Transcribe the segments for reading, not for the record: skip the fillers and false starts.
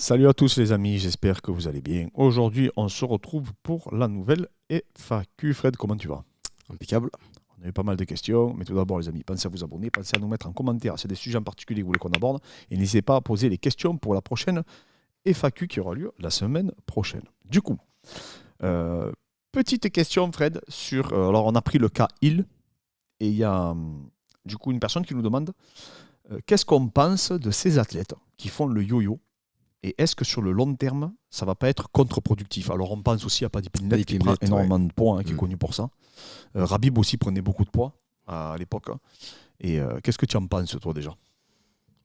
Salut à tous les amis, j'espère que vous allez bien. Aujourd'hui, on se retrouve pour la nouvelle FAQ. Fred, comment tu vas? Impeccable. On a eu pas mal de questions, mais tout d'abord les amis, pensez à vous abonner, pensez à nous mettre en commentaire s'il y a des sujets en particulier que vous voulez qu'on aborde, et n'hésitez pas à poser les questions pour la prochaine FAQ qui aura lieu la semaine prochaine. Du coup, euh, petite question Fred, alors on a pris le cas il, et il y a du coup une personne qui nous demande qu'est-ce qu'on pense de ces athlètes qui font le yo-yo. Et est-ce que sur le long terme, ça va pas être contre-productif? Alors on pense aussi à Paddy Pimblett qui prend énormément de poids, qui est connu pour ça. Rabib aussi prenait beaucoup de poids à l'époque. Et qu'est-ce que tu en penses toi déjà?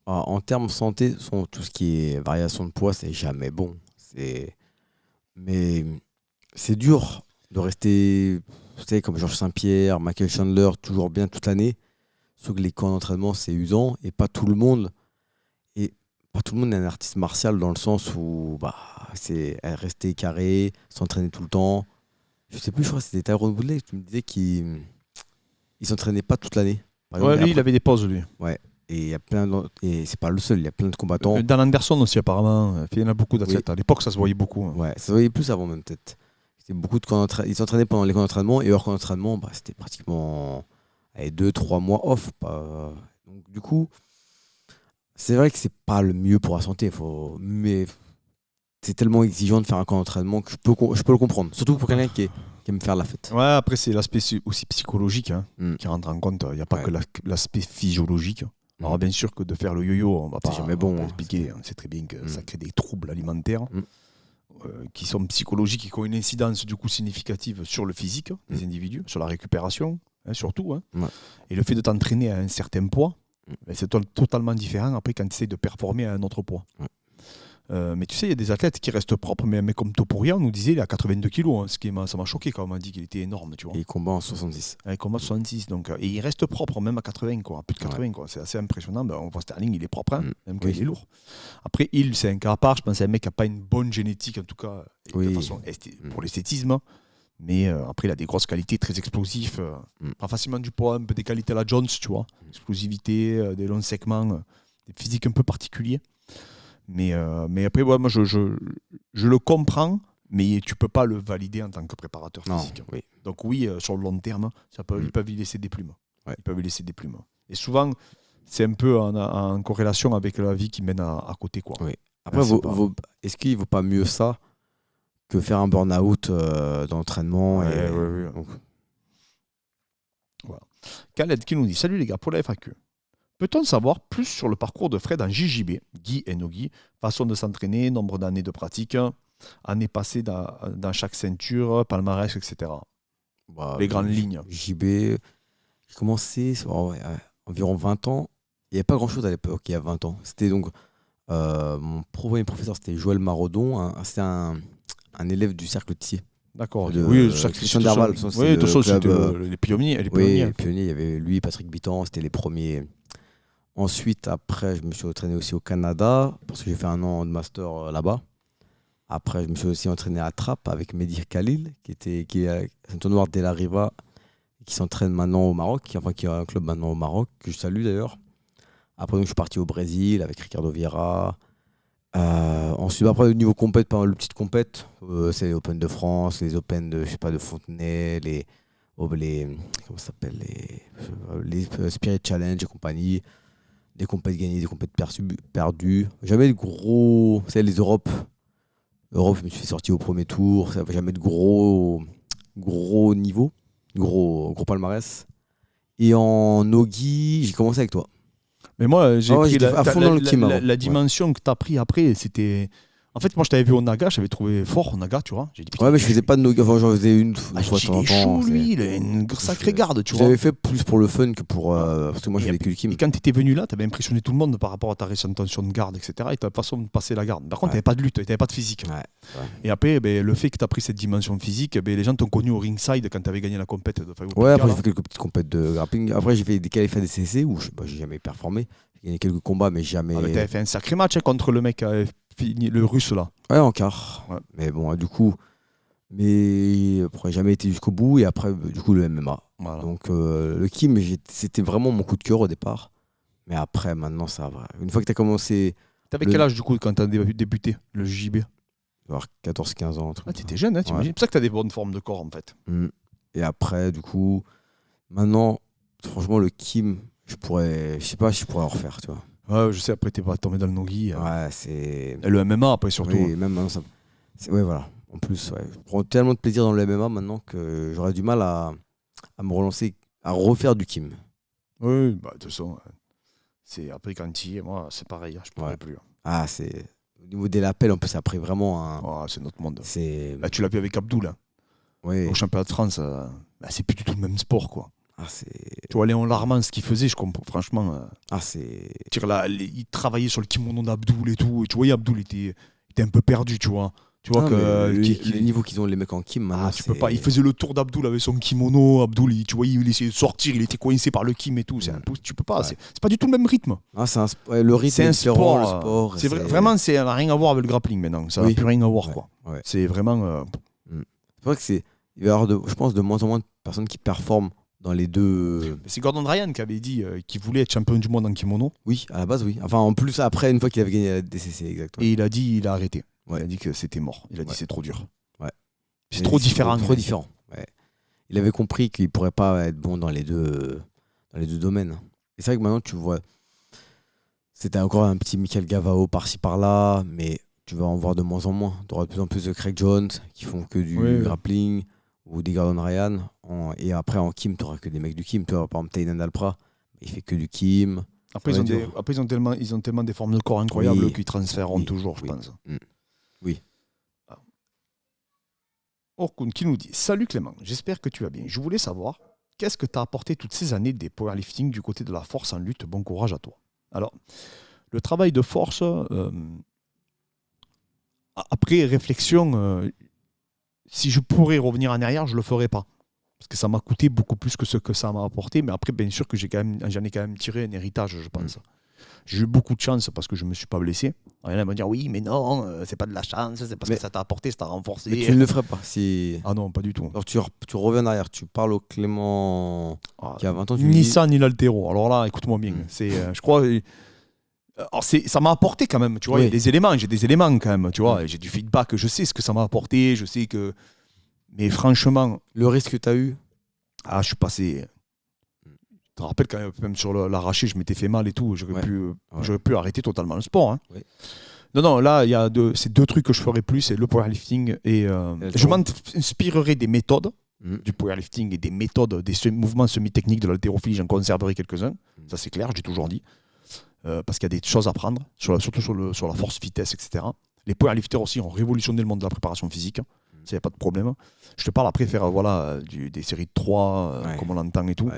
En termes santé, tout ce qui est variation de poids, c'est jamais bon. Mais c'est dur de rester, vous savez, comme Georges Saint-Pierre, Michael Chandler, toujours bien toute l'année. Sauf que les camps d'entraînement, c'est usant et pas tout le monde. Et pas tout le monde est un artiste martial dans le sens où c'est rester carré, s'entraîner tout le temps. Je sais plus, je crois que c'était Tyrone Woodley qui me disait qu'il s'entraînait pas toute l'année. Par Ouais, exemple, lui, il avait des pauses, lui. ouais. Et il y a et c'est pas le seul, il y a plein de combattants. Dan Anderson aussi, apparemment. Il y en a beaucoup d'athlètes. À l'époque, ça se voyait beaucoup. Ouais, ça se voyait plus avant même peut-être. C'était beaucoup de ils s'entraînaient pendant les camps d'entraînement et hors camp d'entraînement, c'était pratiquement 2-3 mois off. Donc du coup, c'est vrai que c'est pas le mieux pour la santé, mais c'est tellement exigeant de faire un camp d'entraînement que je peux le comprendre. Surtout pour quelqu'un qui aime faire la fête. Ouais, après, c'est l'aspect aussi psychologique qui rentre en compte. Il n'y a pas que l'aspect physiologique. Alors, bien sûr que de faire le yo-yo, on va pas jamais bon. expliquer. On sait très bien que ça crée des troubles alimentaires qui sont psychologiques et qui ont une incidence du coup significative sur le physique des individus, sur la récupération, surtout. Et le fait de t'entraîner à un certain poids, c'est totalement différent après quand tu essaies de performer à un autre poids. Mais tu sais, il y a des athlètes qui restent propres, mais comme Topuria, on nous disait il a 82 kilos, ça m'a choqué quand on m'a dit qu'il était énorme. Tu vois. Et il combat en 66. Il combat 66, donc, et il reste propre, même à 80, quoi, à plus de 80. Quoi. C'est assez impressionnant. On voit Sterling, il est propre, même quand il est lourd. Après, c'est un cas à part. Je pense que c'est un mec qui n'a pas une bonne génétique, en tout cas, de façon pour l'esthétisme. Mais après, il a des grosses qualités, très explosif. Prend facilement du poids, un peu des qualités à la Jones, tu vois. Explosivité, des longs segments, des physiques un peu particuliers. Mais après, moi, je le comprends, mais tu ne peux pas le valider en tant que préparateur physique. Donc oui, sur le long terme, ils peuvent y laisser des plumes. Ils peuvent y laisser des plumes. Et souvent, c'est un peu en corrélation avec la vie qui mène à côté. Quoi. Après, est-ce qu'il ne vaut pas mieux ça que faire un burn-out d'entraînement Donc... Voilà. Khaled qui nous dit « Salut les gars, pour la FAQ. Peut-on savoir plus sur le parcours de Fred en JJB, Guy et no-Guy, façon de s'entraîner, nombre d'années de pratique, années passées dans chaque ceinture, palmarès, etc. Les grandes lignes. JB, j'ai commencé environ 20 ans. Il n'y avait pas grand-chose à l'époque, il y a 20 ans. C'était donc mon premier professeur, c'était Joël Marodon. C'était un élève du cercle Thiers. D'accord. Oui, Christian Derval. Oui, de toute façon, c'était les pionniers. Les pionniers, il y avait lui, Patrick Bitan, c'était les premiers. Ensuite, après, je me suis entraîné aussi au Canada, parce que j'ai fait un an de master là-bas. Après, je me suis aussi entraîné à Trappes avec Mehdi Khalil, qui est un noir de la Riva, qui s'entraîne maintenant au Maroc, qui a un club maintenant au Maroc, que je salue d'ailleurs. Après, donc, je suis parti au Brésil avec Ricardo Vieira. Ensuite, après, au niveau compète, pas mal de petites compètes. C'est les Open de France, les Open de Fontenay, comment ça s'appelle, les Spirit Challenge et compagnie. Des compètes gagnées, des compètes perdues. Jamais de gros. C'est les Europes. Europe, je me suis sorti au premier tour. Jamais de gros niveau. Gros palmarès. Et en Nogi, j'ai commencé avec toi. Mais moi, j'ai pris la dimension que tu as pris après. C'était. En fait, moi, je t'avais vu au Naga, j'avais trouvé fort au Naga, tu vois. J'ai dit, mais je faisais pas de Nogi. Enfin, j'en faisais une fois de temps en temps. Il est chaud, lui, il a une sacrée garde, tu vois. J'avais fait plus pour le fun que pour. Parce que moi, j'avais que le Kim. Et quand tu étais venu là, tu avais impressionné tout le monde par rapport à ta récente tension de garde, etc. Et ta façon de passer la garde. Par contre, tu n'avais pas de lutte, tu n'avais pas de physique. Et après, le fait que tu as pris cette dimension physique, les gens t'ont connu au ringside quand tu avais gagné la compète. Après, j'ai fait quelques petites compètes de grappling. Après, j'ai fait des qualifs des CC où j'ai jamais performé. J'ai gagné quelques combats, mais jamais. Tu avais fait un sacré match contre le mec. Le russe là. Ouais, en quart. Ouais. Mais bon, du coup, après, jamais été jusqu'au bout. Et après, du coup, le MMA. Voilà. Donc, le Kim, c'était vraiment mon coup de cœur au départ. Mais après, maintenant, ça va. Une fois que tu as commencé T'avais quel âge du coup quand t'as débuté le JB? Avoir 14-15 ans. T'étais jeune, hein, t'imagines. C'est pour ça que t'as des bonnes formes de corps en fait. Et après, du coup, maintenant, franchement, le Kim, je sais pas si je pourrais en refaire, tu vois. Ouais, je sais, après t'es pas tombé dans le nogi. Ouais, c'est. Et le MMA après surtout. Oui, même maintenant, ouais, voilà. En plus, ouais, je prends tellement de plaisir dans le MMA maintenant que j'aurais du mal à me relancer, à refaire du Kim. Oui, bah de toute façon, c'est après quand tu y es, moi, c'est pareil, je pourrais plus. Ah, c'est. Au niveau des lapels, en plus, après vraiment. C'est notre monde. Bah, tu l'as vu avec Abdou, là. Oui. Au championnat de France, c'est plus du tout le même sport, quoi. Tu vois, Léon Larmand, ce qu'il faisait, je comprends, franchement. Il travaillait sur le kimono d'Abdoul et tout. Et tu voyais, Abdoul était un peu perdu, tu vois. Tu vois le niveau qu'ils ont les mecs en Kim, maintenant, tu peux pas. Il faisait le tour d'Abdoul avec son kimono. Abdoul, tu vois, il essayait de sortir, il était coincé par le Kim et tout. C'est impossible, tu peux pas. Ouais. C'est pas du tout le même rythme. Le rythme, c'est un sport. Vraiment, ça n'a rien à voir avec le grappling maintenant. Ça n'a plus rien à voir, quoi. Ouais. C'est vraiment. C'est vrai que il va y avoir, je pense, de moins en moins de personnes qui performent dans les deux. C'est Gordon Ryan qui avait dit qu'il voulait être champion du monde en kimono. Oui, à la base, oui. Enfin, en plus, après, une fois qu'il avait gagné la DCC, exactement. Et il a dit il a arrêté. Ouais. Il a dit que c'était mort. Il a dit c'est trop dur. Ouais. C'est trop différent. Trop différent. Ouais. Il avait compris qu'il pourrait pas être bon dans les deux domaines. Et c'est vrai que maintenant, tu vois, c'était encore un petit Michael Gavao par-ci par-là, mais tu vas en voir de moins en moins. Tu auras de plus en plus de Craig Jones qui font que du grappling ou des Gordon Ryan. Et après, en Kim, tu n'auras que des mecs du Kim. Tu vois, par exemple, Tainan Alpra, il fait que du Kim. Après, ils ont tellement des formes de corps incroyables qu'ils transféreront toujours, je pense. Oui. Orkun qui nous dit: Salut Clément, j'espère que tu vas bien. Je voulais savoir, qu'est-ce que tu as apporté toutes ces années des powerlifting du côté de la force en lutte? Bon courage à toi. Alors, le travail de force, après réflexion, si je pourrais revenir en arrière, je ne le ferais pas. Parce que ça m'a coûté beaucoup plus que ce que ça m'a apporté. Mais après, bien sûr que j'en ai quand même tiré un héritage, je pense. J'ai eu beaucoup de chance parce que je ne me suis pas blessé. Il y en a me dire oui, mais non, c'est pas de la chance, c'est parce que ça t'a apporté, ça t'a renforcé. Mais tu ne le ferais pas. Ah non, pas du tout. Alors tu reviens en arrière, tu parles au Clément qui a 20 ans. Ni ça, ni l'altéro. Alors là, écoute-moi bien. Je crois. Ça m'a apporté quand même, tu vois. Il y a des éléments, j'ai des éléments quand même, tu vois. J'ai du feedback, je sais ce que ça m'a apporté, je sais que. Mais franchement. Le risque que tu as eu? Je suis passé. Tu te rappelles quand même sur l'arraché, je m'étais fait mal et tout. J'aurais pu arrêter totalement le sport. Hein. Oui. Non, là, il y a ces deux trucs que je ferais plus, c'est le powerlifting et je m'inspirerai des méthodes du powerlifting et des méthodes, des mouvements semi-techniques de l'haltérophilie. J'en conserverai quelques-uns. Ça, c'est clair, j'ai toujours dit. Parce qu'il y a des choses à prendre, surtout sur la force, vitesse, etc. Les powerlifters aussi ont révolutionné le monde de la préparation physique. Ça, il n'y a pas de problème. Je te parle après faire des séries de 3, comme on l'entend et tout.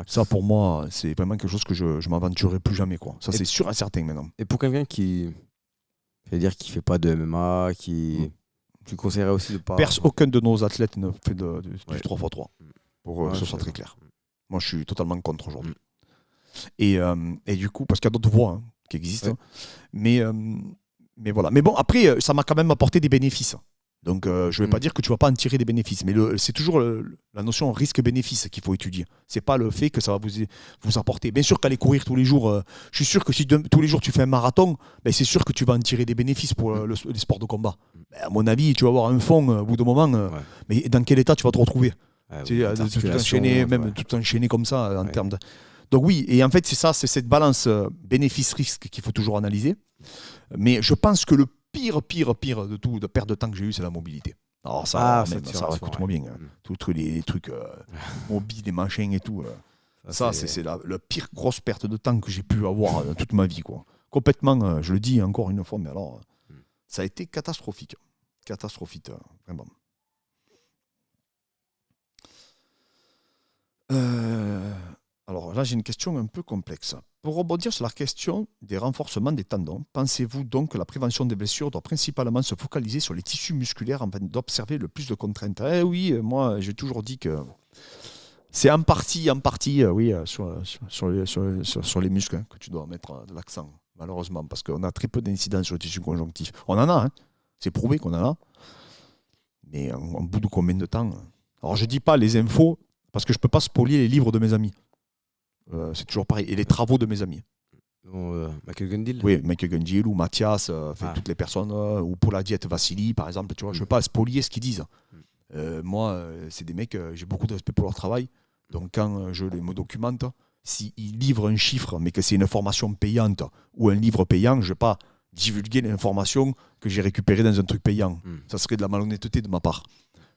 Ça, pour moi, c'est vraiment quelque chose que je ne m'aventurerai plus jamais. Quoi. Ça, c'est sûr et certain maintenant. Et pour quelqu'un qui ne fait pas de MMA, tu conseillerais aussi de pas... Aucun de nos athlètes ne fait du 3x3. Pour que ce soit très clair. Moi, je suis totalement contre aujourd'hui. Et du coup, parce qu'il y a d'autres voies qui existent. Mais voilà. Mais bon, après, ça m'a quand même apporté des bénéfices. Donc, je ne vais pas dire que tu ne vas pas en tirer des bénéfices. Mais c'est toujours la notion risque-bénéfice qu'il faut étudier. Ce n'est pas le fait que ça va vous apporter. Bien sûr qu'aller courir tous les jours, je suis sûr que si tous les jours tu fais un marathon, c'est sûr que tu vas en tirer des bénéfices pour les sports de combat. À mon avis, tu vas avoir un fond au bout d'un moment. Mais dans quel état tu vas te retrouver tout enchaîner comme ça en termes de... Donc oui, et en fait, c'est cette balance bénéfice-risque qu'il faut toujours analyser. Mais je pense que le pire de tout, de perte de temps que j'ai eu, c'est la mobilité. Alors ça écoute-moi bien. Tous les trucs mobiles, les machins et tout. C'est la pire grosse perte de temps que j'ai pu avoir dans toute ma vie. Quoi. Complètement, je le dis encore une fois, mais alors, ça a été catastrophique. Catastrophique, vraiment. Alors là, j'ai une question un peu complexe. Pour rebondir sur la question des renforcements des tendons, pensez-vous donc que la prévention des blessures doit principalement se focaliser sur les tissus musculaires afin d'observer le plus de contraintes? Oui, moi, j'ai toujours dit que c'est en partie, oui, sur les muscles que tu dois mettre de l'accent, malheureusement, parce qu'on a très peu d'incidence sur le tissu conjonctif. On en a, c'est prouvé qu'on en a, mais en bout de combien de temps? Alors, je ne dis pas les infos, parce que je ne peux pas spolier les livres de mes amis. C'est toujours pareil. Et les travaux de mes amis. Michael Gundil. Oui, Michael Gundil ou Mathias, toutes les personnes, ou pour la diète Vassili, par exemple. Tu vois, je ne veux pas spolier ce qu'ils disent. Moi, c'est des mecs, j'ai beaucoup de respect pour leur travail. Donc, quand je me documente, s'ils livrent un chiffre, mais que c'est une formation payante ou un livre payant, je ne vais pas divulguer l'information que j'ai récupérée dans un truc payant. Ça serait de la malhonnêteté de ma part.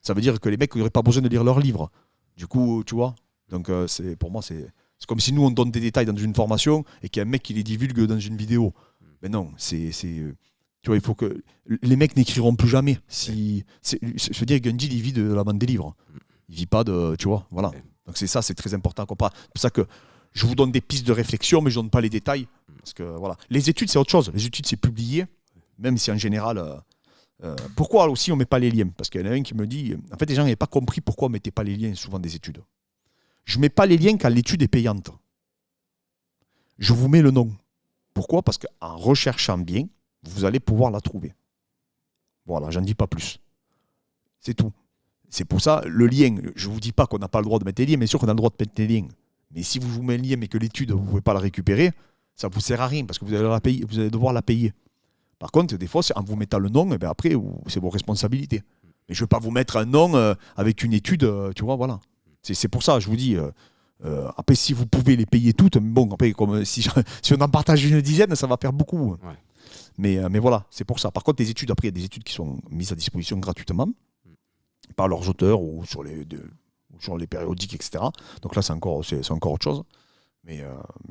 Ça veut dire que les mecs n'auraient pas besoin de lire leur livre. Du coup, tu vois, donc pour moi, c'est comme si nous, on donne des détails dans une formation et qu'il y a un mec qui les divulgue dans une vidéo. Mais non, tu vois, il faut que... Les mecs n'écriront plus jamais. Je veux dire, Gundil, il vit de la vente des livres. Il vit pas de... Tu vois, voilà. Donc c'est ça, c'est très important à comprendre. C'est pour ça que je vous donne des pistes de réflexion, mais je ne donne pas les détails. Parce que, voilà. Les études, c'est autre chose. Les études, c'est publié, même si en général... pourquoi aussi on ne met pas les liens? Parce qu'il y en a un qui me dit... En fait, les gens n'avaient pas compris pourquoi on ne mettait pas les liens souvent des études. Je ne mets pas les liens quand l'étude est payante. Je vous mets le nom. Pourquoi? Parce qu'en recherchant bien, vous allez pouvoir la trouver. Voilà, j'en dis pas plus. C'est tout. C'est pour ça, le lien, je ne vous dis pas qu'on n'a pas le droit de mettre les liens, mais sûr qu'on a le droit de mettre les liens. Mais si vous mettez un lien mais que l'étude, vous ne pouvez pas la récupérer, ça ne vous sert à rien parce que vous allez devoir la payer. Par contre, des fois, en vous mettant le nom, et bien après, c'est vos responsabilités. Mais je ne vais pas vous mettre un nom avec une étude, tu vois, voilà. C'est pour ça, je vous dis, après, si vous pouvez les payer toutes, bon, après, comme si on en partage une dizaine, ça va faire beaucoup. Ouais. Mais voilà, c'est pour ça. Par contre, les études, après, il y a des études qui sont mises à disposition gratuitement par leurs auteurs ou sur les périodiques, etc. Donc là, c'est encore autre chose. Mais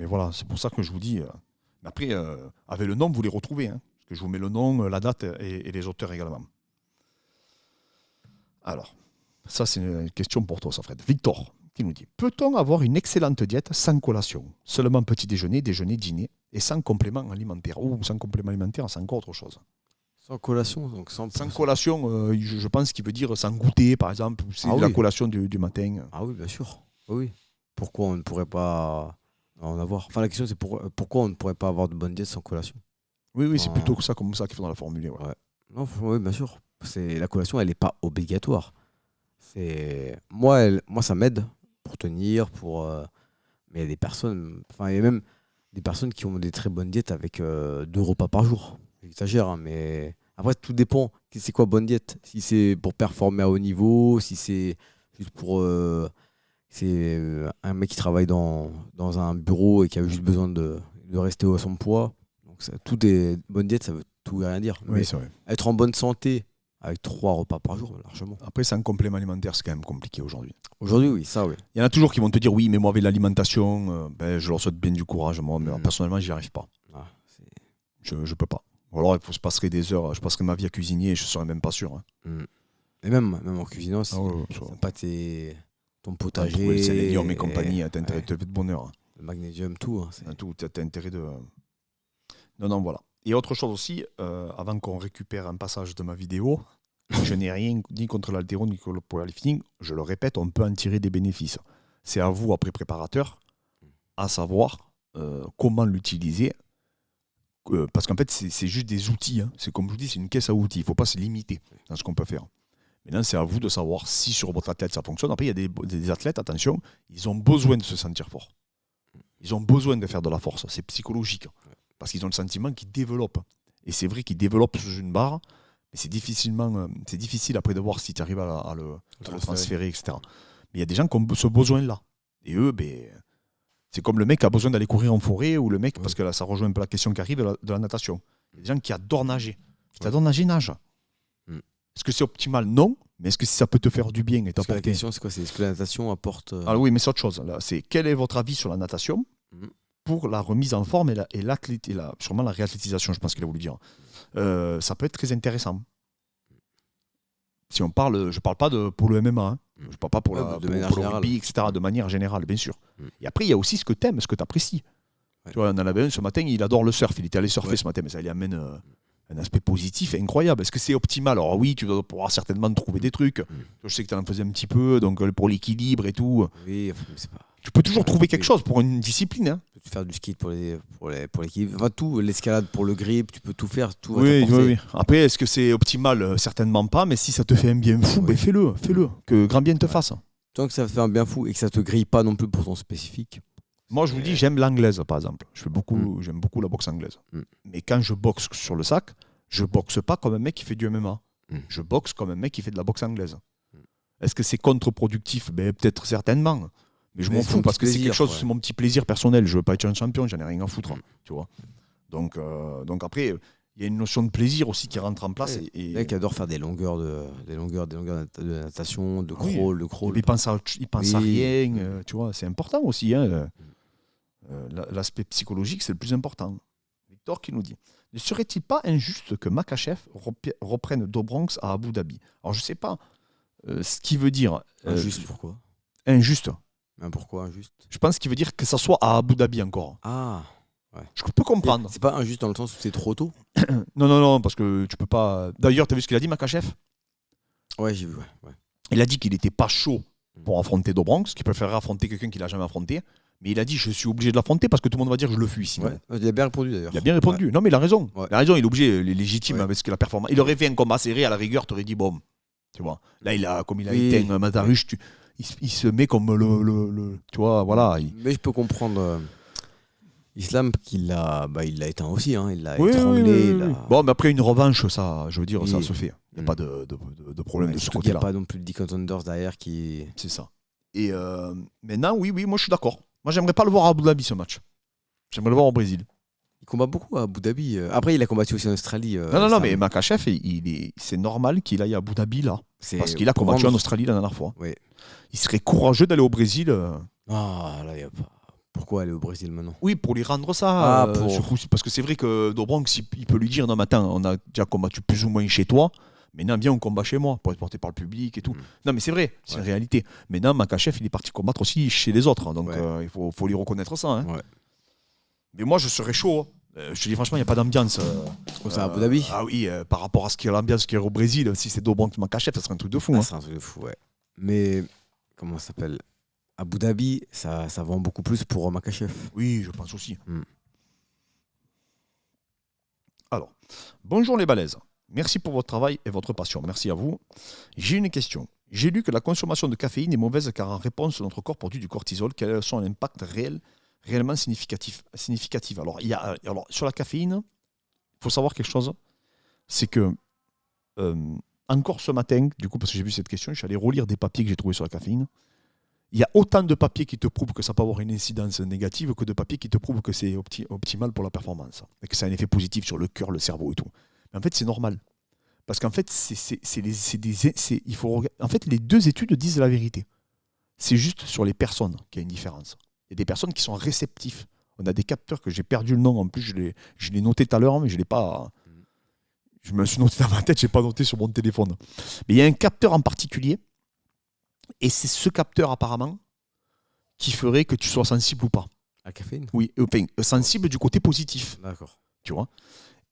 voilà, c'est pour ça que je vous dis. Après, avec le nom, vous les retrouvez. Hein, parce que je vous mets le nom, la date et les auteurs également. Alors, ça, c'est une question pour toi, ça, Fred. Victor, qui nous dit: peut-on avoir une excellente diète sans collation? Seulement petit déjeuner, déjeuner, dîner, et sans complément alimentaire. Ou sans complément alimentaire, c'est encore autre chose. Sans collation, donc sans collation, je pense qu'il veut dire sans goûter, par exemple. C'est la collation du matin. Ah oui, bien sûr. Oui. Pourquoi on ne pourrait pas en avoir? Enfin, la question, c'est pourquoi on ne pourrait pas avoir de bonne diète sans collation? Oui, c'est plutôt ça, comme ça qu'il faudra la formuler. Ouais. Non, oui, bien sûr. La collation, elle n'est pas obligatoire. Moi, ça m'aide pour tenir, mais il y a des personnes, il y a même des personnes qui ont des très bonnes diètes avec 2 repas par jour. J'exagère, hein, mais après, tout dépend. C'est quoi bonne diète? Si c'est pour performer à haut niveau, si c'est juste pour... c'est un mec qui travaille dans un bureau et qui a juste besoin de rester à son poids. Donc, tout est bonne diète, ça veut tout et rien dire. Oui, c'est vrai. Être en bonne santé avec 3 repas par jour, largement. Après, sans complément alimentaire, c'est quand même compliqué aujourd'hui. Aujourd'hui, oui, ça, oui. Il y en a toujours qui vont te dire: oui, mais moi, avec l'alimentation, je leur souhaite bien du courage. Moi, mais personnellement, j'y arrive pas. Je peux pas. Ou alors, je passerai des heures, je passerai ma vie à cuisiner et je serais même pas sûr. Hein. Et même en cuisinant, c'est pas ton potager. Le sélénium et compagnie, t'as intérêt de bonheur. Le magnésium, tout. Hein, tout, t'as intérêt de... Non, voilà. Et autre chose aussi, avant qu'on récupère un passage de ma vidéo, je n'ai rien ni contre l'haltéro ni contre le powerlifting. Je le répète, on peut en tirer des bénéfices. C'est à vous, après préparateur, à savoir comment l'utiliser. Parce qu'en fait, c'est juste des outils. Hein. C'est comme je vous dis, c'est une caisse à outils. Il ne faut pas se limiter dans ce qu'on peut faire. Maintenant, c'est à vous de savoir si sur votre athlète ça fonctionne. Après, il y a des athlètes, attention, ils ont besoin de se sentir forts. Ils ont besoin de faire de la force. C'est psychologique. Parce qu'ils ont le sentiment qu'ils développent. Et c'est vrai qu'ils développent sous une barre, mais c'est difficile après de voir si tu arrives à le transférer, etc. Mais il y a des gens qui ont ce besoin-là. Et eux, c'est comme le mec qui a besoin d'aller courir en forêt, ou le mec, parce que là, ça rejoint un peu la question qui arrive de la natation. Il y a des gens qui adorent nager. Si tu adores nager, nage. Est-ce que c'est optimal? Non. Mais est-ce que ça peut te faire du bien et t'apporter? La question, c'est quoi? Est-ce que la natation apporte... Ah oui, mais c'est autre chose. Là, c'est quel est votre avis sur la natation pour la remise en forme et sûrement la réathlétisation, je pense qu'il a voulu dire. Ça peut être très intéressant. Si on parle, je ne parle pas pour le MMA, hein. Je ne parle pas pour le rugby, etc., de manière générale, bien sûr. Et après, il y a aussi ce que tu aimes, ce que tu apprécies. Ouais. Tu vois, on en avait un ce matin, il adore le surf, il était allé surfer ce matin, mais ça lui amène un aspect positif incroyable. Est-ce que c'est optimal? Alors oui, tu dois pouvoir certainement trouver des trucs. Je sais que tu en faisais un petit peu, donc pour l'équilibre et tout. Oui, c'est pas... Tu peux toujours trouver quelque chose pour une discipline. Hein. Tu peux faire du ski pour l'équilibre. Enfin, tout, l'escalade pour le grip, tu peux tout faire. Tout oui. Après, est-ce que c'est optimal? Certainement pas, mais si ça te fait un bien fou, fais-le. Que grand bien te fasse. Tant que ça te fait un bien fou et que ça te grille pas non plus pour ton spécifique. Moi, je vous dis, j'aime l'anglaise, par exemple. J'aime beaucoup la boxe anglaise. Mais quand je boxe sur le sac, je boxe pas comme un mec qui fait du MMA. Je boxe comme un mec qui fait de la boxe anglaise. Est-ce que c'est contre-productif? Peut-être certainement. Mais je m'en fous parce que c'est quelque chose, c'est mon petit plaisir personnel. Je veux pas être un champion, j'en ai rien à foutre. Tu vois. Donc après, il y a une notion de plaisir aussi qui rentre en place. Les mecs adorent faire des longueurs de natation, de crawl, de crawl. Ils pensent à rien. Tu vois, c'est important aussi. Hein. L'aspect psychologique, c'est le plus important. Victor qui nous dit: ne serait-il pas injuste que Makhachev reprenne Dobronx à Abu Dhabi? Alors je sais pas ce qu'il veut dire. Injuste, pourquoi? Injuste. Mais pourquoi injuste? Je pense qu'il veut dire que ça soit à Abu Dhabi encore. Ah, ouais. Je peux comprendre. C'est pas injuste dans le sens où c'est trop tôt? Non, parce que tu peux pas. D'ailleurs, tu as vu ce qu'il a dit, Makhachev? Ouais, j'ai vu, ouais. Il a dit qu'il n'était pas chaud pour affronter Dobronx, qu'il préférerait affronter quelqu'un qu'il n'a jamais affronté. Mais il a dit: je suis obligé de l'affronter parce que tout le monde va dire que je le fuis ici. Ouais. Il a bien répondu d'ailleurs. Il a bien répondu. Ouais. Non, mais il a raison. Ouais. Il a raison, il est obligé, il est légitime avec ce que la performance. Il aurait fait un combat serré, à la rigueur, tu aurais dit bon. Tu vois. Là, comme il a été un Mataruche, il se met comme le tu vois, voilà. Mais je peux comprendre Islam qu'il a, il l'a éteint aussi, hein. Il l'a étranglé. Oui. Bon, mais après une revanche, ça, je veux dire, ça se fait. Il n'y a pas de problème de ce côté-là. Il n'y a pas non plus de Deacon Saunders derrière qui. C'est ça. Et maintenant, oui, moi je suis d'accord. Moi, j'aimerais pas le voir à Abu Dhabi ce match. J'aimerais le voir au Brésil. Il combat beaucoup à Abu Dhabi. Après, il a combattu aussi en Australie. Non, mais Makhachev, c'est normal qu'il aille à Abu Dhabi là. Parce qu'il a combattu en Australie la dernière fois. Oui. Il serait courageux d'aller au Brésil. Ah, là, il n'y a pas. Pourquoi aller au Brésil maintenant? Oui, pour lui rendre ça. Parce que c'est vrai que Dobronx, il peut lui dire: non, mais attends, on a déjà combattu plus ou moins chez toi. Maintenant, viens, on combat chez moi pour être porté par le public et tout. Non, mais c'est vrai, c'est une réalité. Maintenant, Makhachev, il est parti combattre aussi chez les autres. Donc, il faut lui reconnaître ça. Hein. Ouais. Mais moi, je serais chaud. Je te dis franchement, il n'y a pas d'ambiance. C'est à Abu Dhabi? Ah oui, par rapport à ce qu'il y a l'ambiance qu'il y a au Brésil, si c'est Dobronx Makhachev, ça serait un truc de fou. Hein. C'est un truc de fou, ouais. Mais, comment ça s'appelle? Abu Dhabi, ça vend beaucoup plus pour Makhachev. Oui, je pense aussi. Alors, bonjour les balaises. Merci pour votre travail et votre passion. Merci à vous. J'ai une question. J'ai lu que la consommation de caféine est mauvaise car en réponse, notre corps produit du cortisol. Quels sont les impacts réellement significatifs? Alors, sur la caféine, il faut savoir quelque chose. C'est que, encore ce matin, du coup, parce que j'ai vu cette question, je suis allé relire des papiers que j'ai trouvés sur la caféine. Il y a autant de papiers qui te prouvent que ça peut avoir une incidence négative que de papiers qui te prouvent que c'est optimal pour la performance. Et que ça a un effet positif sur le cœur, le cerveau et tout. En fait, c'est normal. Parce qu'en fait, en fait, les deux études disent la vérité. C'est juste sur les personnes qu'il y a une différence. Il y a des personnes qui sont réceptifs. On a des capteurs que j'ai perdu le nom. En plus, je l'ai noté tout à l'heure, mais je ne l'ai pas. Je me suis noté dans ma tête, je n'ai pas noté sur mon téléphone. Mais il y a un capteur en particulier. Et c'est ce capteur, apparemment, qui ferait que tu sois sensible ou pas. À la caféine? Oui, sensible du côté positif. D'accord. Tu vois?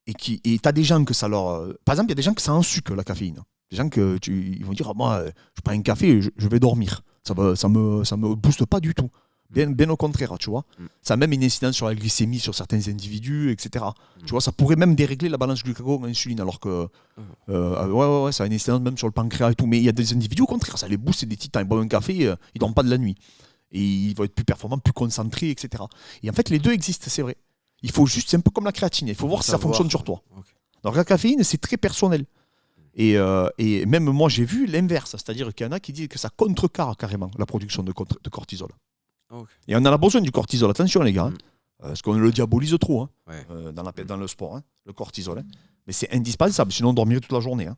Et tu as des gens que ça leur. Par exemple, il y a des gens que ça ensuque la caféine. Des gens ils vont dire: moi, je prends un café, je vais dormir. Ça me booste pas du tout. Bien au contraire, tu vois. Ça a même une incidence sur la glycémie sur certains individus, etc. Tu vois, ça pourrait même dérégler la balance glucagon-insuline, alors que ça a une incidence même sur le pancréas et tout. Mais il y a des individus, au contraire, ça les booste, c'est des titans. Ils boivent un café, ils dorment pas de la nuit. Et ils vont être plus performants, plus concentrés, etc. Et en fait, les deux existent, c'est vrai. Il faut juste, c'est un peu comme la créatine, il faut voir si ça fonctionne sur toi. Okay. Donc la caféine, c'est très personnel. Et même moi, j'ai vu l'inverse, c'est-à-dire qu'il y en a qui disent que ça contrecarre carrément la production de cortisol. Okay. Et on en a besoin du cortisol, attention les gars, parce qu'on le diabolise trop dans le sport, le cortisol. Mais c'est indispensable, sinon on dormirait toute la journée.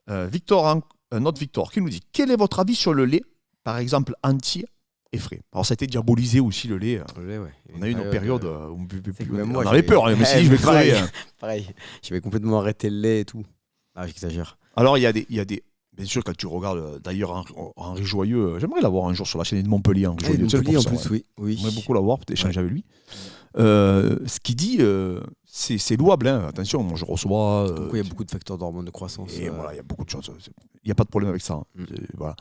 Victor, un autre Victor, qui nous dit: quel est votre avis sur le lait, par exemple entier et frais? Alors ça a été diabolisé aussi le lait. On a eu une période où on avait peur, mais si je vais crever. Pareil, je vais complètement arrêter le lait et tout. Ah, j'exagère. Alors il y a des bien sûr, quand tu regardes d'ailleurs Henri Joyeux, j'aimerais l'avoir un jour sur la chaîne de Montpellier. Henri Joyeux, Montpellier en plus, oui. J'aimerais beaucoup l'avoir, peut-être échanger avec lui. Ce qu'il dit, c'est louable. Hein. Attention, moi je reçois. Il y a beaucoup de facteurs d'hormones de croissance. Et voilà, il y a beaucoup de choses. Il n'y a pas de problème avec ça. Voilà.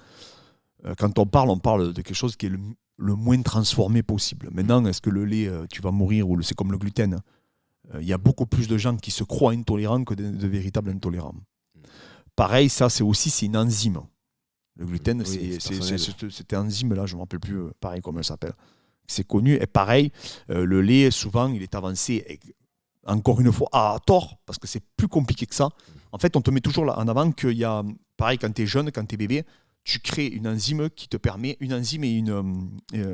Quand on parle de quelque chose qui est le moins transformé possible. Maintenant, est-ce que le lait, tu vas mourir, ou c'est comme le gluten? Il y a beaucoup plus de gens qui se croient intolérants que de véritables intolérants. Pareil, ça, c'est une enzyme. Le gluten, Oui, cette enzyme-là, je ne me rappelle plus, pareil, comment elle s'appelle. C'est connu. Et pareil, le lait, souvent, il est avancé, encore une fois, à tort, parce que c'est plus compliqué que ça. En fait, on te met toujours là en avant qu'il y a, pareil, quand tu es jeune, quand tu es bébé, tu crées une enzyme qui te permet, une enzyme et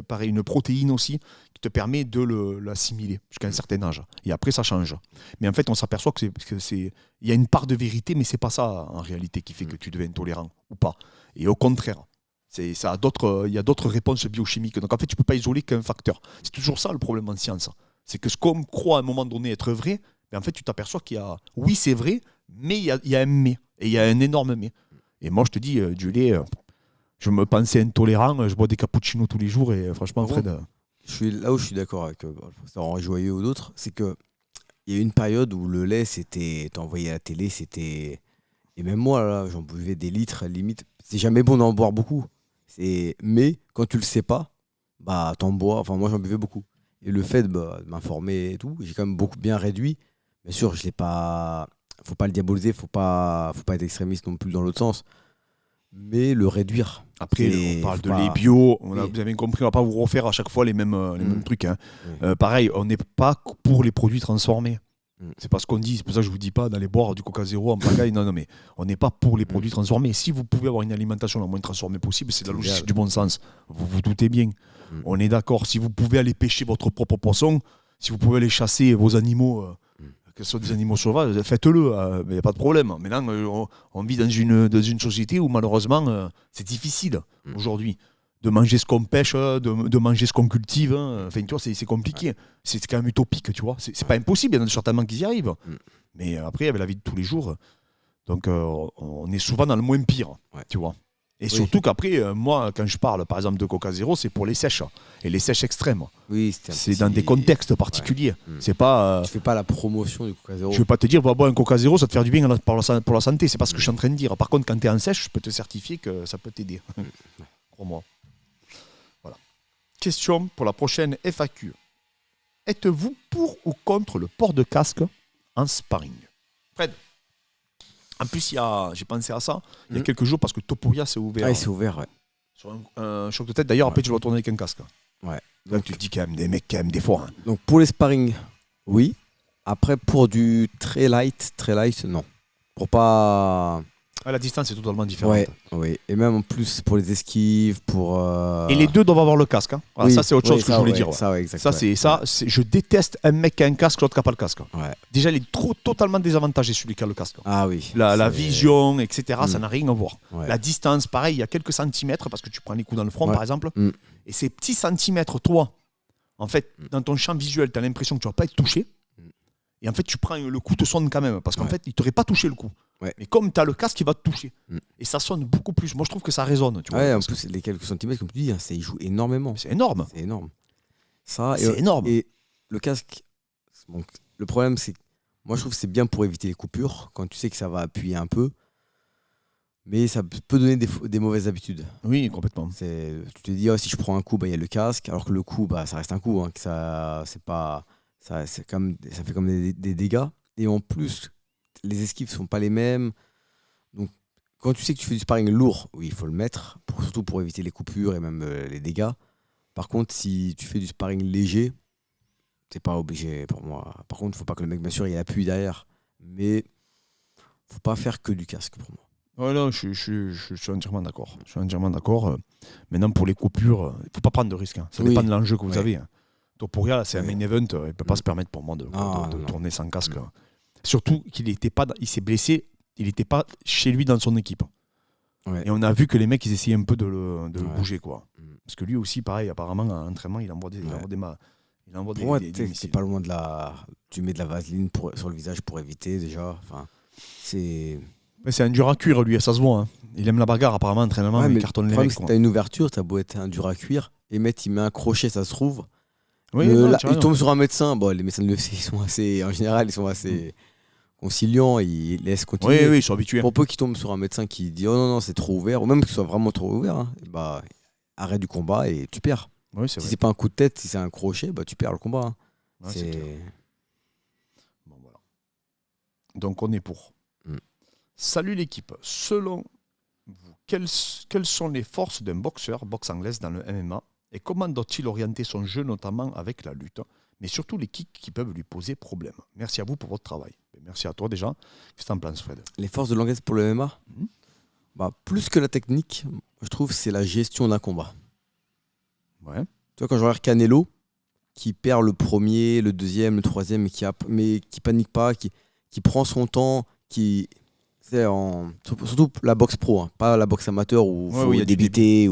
pareil, une protéine aussi, qui te permet de l'assimiler jusqu'à un certain âge. Et après, ça change. Mais en fait, on s'aperçoit il y a une part de vérité, mais c'est pas ça, en réalité, qui fait que tu deviens intolérant ou pas. Et au contraire, il y a d'autres réponses biochimiques. Donc en fait, tu ne peux pas isoler qu'un facteur. C'est toujours ça le problème en science. C'est que ce qu'on croit à un moment donné être vrai, mais en fait, tu t'aperçois qu'il y a. Oui, c'est vrai, mais il y a un mais. Et il y a un énorme mais. Et moi, je te dis, du lait, je me pensais intolérant, je bois des cappuccinos tous les jours, et franchement, Fred. Là où je suis d'accord avec le professeur Henri Joyeux ou d'autres, c'est qu'il y a eu une période où le lait, c'était. T'envoyais à la télé, c'était. Et même moi, là, j'en buvais des litres, limite. C'est jamais bon d'en boire beaucoup. Mais quand tu le sais pas, bah t'en bois. Enfin, moi, j'en buvais beaucoup. Et le fait de m'informer et tout, j'ai quand même beaucoup bien réduit. Bien sûr, je l'ai pas. Faut pas le diaboliser, faut pas être extrémiste non plus dans l'autre sens. Mais le réduire. Après, on parle de lait bio, vous avez bien compris, on ne va pas vous refaire à chaque fois les mêmes trucs. Hein. Oui. Pareil, on n'est pas pour les produits transformés. C'est pas ce qu'on dit, c'est pour ça que je vous dis pas d'aller boire du Coca Zéro en pagaille. Non, mais on n'est pas pour les produits transformés. Si vous pouvez avoir une alimentation la moins transformée possible, c'est la logique du bon sens. Vous vous doutez bien. On est d'accord. Si vous pouvez aller pêcher votre propre poisson, si vous pouvez aller chasser vos animaux, que ce soit des animaux sauvages, faites-le. Il n'y a pas de problème. Maintenant, on vit dans une société où malheureusement, c'est difficile aujourd'hui de manger ce qu'on pêche, de manger ce qu'on cultive. Enfin, tu vois, c'est compliqué. Ouais. C'est quand même utopique, tu vois. C'est pas impossible, il y en a certainement qui y arrivent. Mais après, avec la vie de tous les jours, donc on est souvent dans le moins pire, tu vois. Et surtout qu'après, moi, quand je parle, par exemple, de Coca Zéro, c'est pour les sèches. Et les sèches extrêmes. Oui, c'est dans des contextes particuliers. C'est pas... Je fais pas la promotion du Coca Zéro. Je vais pas te dire, va boire un Coca Zéro, ça te fait du bien pour la santé. C'est pas ce que je suis en train de dire. Par contre, quand tu es en sèche, je peux te certifier que ça peut t'aider. Crois-moi. Voilà. Question pour la prochaine FAQ. Êtes-vous pour ou contre le port de casque en sparring? Fred. En plus, j'ai pensé à ça il y a quelques jours parce que Topuria s'est ouvert. Ah, il s'est ouvert, ouais. Sur un choc de tête. D'ailleurs, après, tu dois tourner avec un casque. Ouais. Donc, tu te dis quand même des mecs, quand même, des fois. Hein. Donc, pour les sparring, oui. Après, pour du très light, non. Pour pas. La distance est totalement différente. Oui. Et même en plus pour les esquives, pour. Et les deux doivent avoir le casque. Hein. Voilà, ça, c'est autre chose que je voulais dire. Ça, exactement. Je déteste un mec qui a un casque, l'autre qui n'a pas le casque. Ouais. Déjà, il est totalement désavantagé celui qui a le casque. Ah oui. La vision, etc., ça n'a rien à voir. Ouais. La distance, pareil, il y a quelques centimètres parce que tu prends les coups dans le front, par exemple. Et ces petits centimètres, toi, en fait, dans ton champ visuel, tu as l'impression que tu ne vas pas être touché. Et en fait, tu prends le coup te sonne quand même parce qu'en fait, il ne t'aurait pas touché le coup. Ouais. Mais comme tu as le casque, il va te toucher. Et ça sonne beaucoup plus. Moi, je trouve que ça résonne. Tu vois, en plus, les quelques centimètres, comme tu dis, il joue énormément. C'est énorme. C'est énorme. C'est énorme. Et le casque, bon, le problème, c'est que moi, je trouve que c'est bien pour éviter les coupures, quand tu sais que ça va appuyer un peu. Mais ça peut donner des mauvaises habitudes. Oui, complètement. Tu te dis, si je prends un coup, il y a le casque. Alors que le coup, ça reste un coup. Hein, ça fait comme des dégâts. Et en plus, les esquives sont pas les mêmes. Donc, quand tu sais que tu fais du sparring lourd, oui, il faut le mettre, surtout pour éviter les coupures et même les dégâts. Par contre, si tu fais du sparring léger, c'est pas obligé pour moi. Par contre, il faut pas que le mec, bien sûr, il appuie derrière. Mais faut pas faire que du casque pour moi. Ouais, non, je suis entièrement d'accord. Maintenant, pour les coupures, il ne faut pas prendre de risques. Hein. Ça dépend de l'enjeu que vous avez. Hein. Topuria, c'est un main event, il ne peut pas se permettre pour moi de tourner sans casque. Surtout qu'il il s'est blessé, il n'était pas chez lui dans son équipe. Ouais. Et on a vu que les mecs, ils essayaient un peu de le bouger. Quoi. Parce que lui aussi, pareil, apparemment, à l'entraînement, il envoie des c'est pas loin de tu mets de la vaseline sur le visage pour éviter déjà. Enfin, c'est un dur à cuire, lui, ça se voit. Hein. Il aime la bagarre, apparemment, entraînement, il cartonne les mecs. Si t'as une ouverture, t'as beau être un dur à cuire, et il met un crochet, ça se trouve. Oui, il tombe sur un médecin. Bon, les médecins de l'UFC, en général, ils sont assez conciliants, ils laissent continuer. Oui, ils sont habitués. Pour peu qu'ils tombent sur un médecin qui dit non, c'est trop ouvert, ou même qu'il soit vraiment trop ouvert, hein, arrête du combat et tu perds. Oui, si c'est pas un coup de tête, si c'est un crochet, tu perds le combat. Hein. Ouais, c'est clair. Bon, voilà. Donc on est pour. Salut l'équipe. Selon quelles sont les forces d'un boxeur, boxe anglaise dans le MMA, et comment doit-il orienter son jeu, notamment avec la lutte, mais surtout les kicks qui peuvent lui poser problème. Merci à vous pour votre travail. Et merci à toi déjà. Qu'est-ce que tu en penses, Fred? Les forces de l'anglaise pour le MMA, plus que la technique, je trouve c'est la gestion d'un combat. Ouais. Tu vois, quand je regarde Canelo, qui perd le premier, le deuxième, le troisième, mais qui panique pas, qui prend son temps, surtout la boxe pro, hein, pas la boxe amateur où il faut débiter.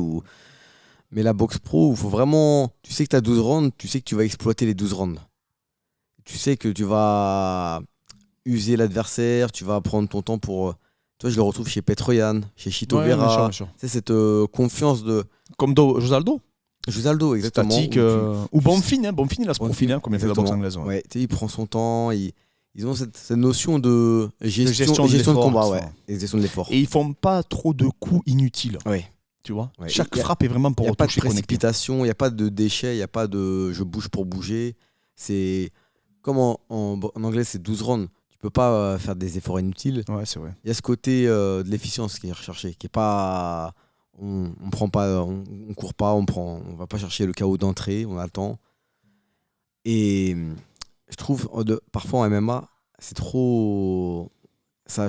Mais la boxe pro, il faut vraiment... Tu sais que tu as 12 rounds, tu sais que tu vas exploiter les 12 rounds. Tu sais que tu vas user l'adversaire, tu vas prendre ton temps pour... Toi, je le retrouve chez Petroyan, chez Chito Vera. C'est cette confiance de... Comme José Aldo. José Aldo, exactement. Statique, ou Bonfim, Bonfim, il a ce profil, comme il fait la boxe anglaise. Ouais. Il prend son temps, ils ont cette notion de gestion de combat, et gestion de l'effort. Et ils font pas trop de coups inutiles. Ouais. Tu vois, chaque frappe est vraiment pour retoucher. Il n'y a pas de précipitation, il n'y a pas de déchets, il n'y a pas de je bouge pour bouger. C'est comme en anglais, c'est 12 rounds. Tu peux pas faire des efforts inutiles. Ouais, c'est vrai. Il y a ce côté de l'efficience qui est recherché, qui est pas on prend pas, on court pas, on va pas chercher le KO d'entrée, on a le temps. Et je trouve parfois en MMA, c'est trop ça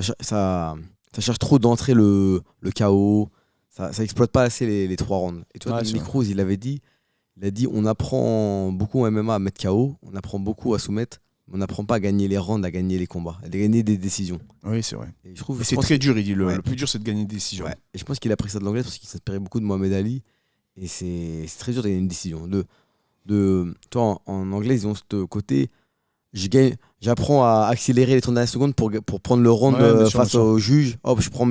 cherche trop d'entrée le KO. Ça exploite pas assez les 3 rounds. Et toi, Dominic Cruz, il a dit on apprend beaucoup en MMA à mettre KO, on apprend beaucoup à soumettre, mais on n'apprend pas à gagner les rounds, à gagner les combats, à gagner des décisions. Oui, c'est vrai. Et c'est très dur, il dit. Le plus dur, c'est de gagner des décisions. Ouais. Et je pense qu'il a pris ça de l'anglais parce qu'il s'inspirait beaucoup de Mohamed Ali. Et c'est très dur de gagner une décision. Toi, en anglais, ils ont ce côté... J'apprends à accélérer les 31 secondes pour prendre le round face au juge. Hop, je prends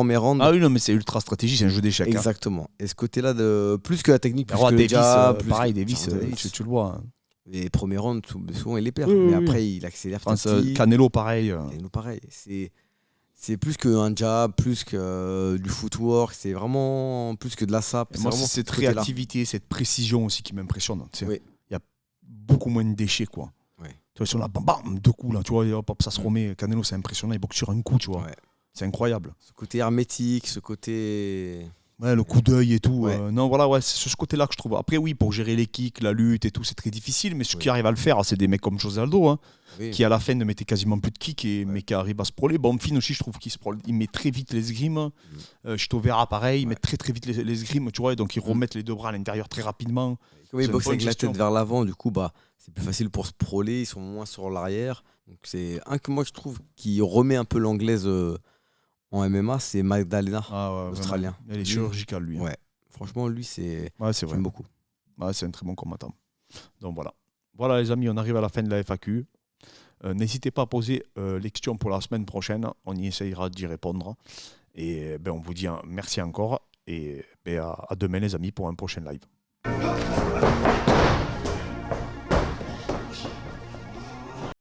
mes rounds. Ah oui, non, mais c'est ultra stratégie, c'est un jeu d'échecs. Exactement. Hein. Et ce côté-là, plus que la technique, plus que le jab, pareil, Davis, tu le vois. Hein. Les premiers rounds, souvent, il les perd. Mais après, il accélère petit. Canelo, pareil. C'est plus qu'un jab, plus que du footwork. C'est vraiment plus que de la sape. Moi, c'est cette réactivité, cette précision aussi qui m'impressionne. Il y a beaucoup moins de déchets, quoi. Tu vois, si on a bam, 2 coups, là, tu vois, hop, ça se remet. Canelo, c'est impressionnant, il boxe sur un coup, tu vois. Ouais. C'est incroyable. Ce côté hermétique, ce côté... Ouais, le coup d'œil et tout. Ouais. Non, voilà, c'est ce côté-là que je trouve. Après, oui, pour gérer les kicks, la lutte et tout, c'est très difficile, mais ceux qui arrivent à le faire, c'est des mecs comme José Aldo, hein, qui à la fin ne mettait quasiment plus de kicks, mais qui arrive à se proler. Bonfim aussi, je trouve qu'il met très vite les escrimes. Chito Vera, pareil, il met très très vite les escrimes, tu vois, donc ils remettent les 2 bras à l'intérieur très rapidement. Comme ils boxent avec la tête vers l'avant, du coup, c'est plus facile pour se proler, ils sont moins sur l'arrière. Donc c'est un que moi je trouve qui remet un peu l'anglaise en MMA, c'est Magdalena, l'Australien. Elle est chirurgicale, lui. Ouais. Franchement, lui, c'est j'aime beaucoup. Ouais, c'est un très bon combattant. Donc voilà. Voilà les amis, on arrive à la fin de la FAQ. N'hésitez pas à poser les questions pour la semaine prochaine. On y essayera d'y répondre. Et on vous dit merci encore. Et à demain les amis pour un prochain live.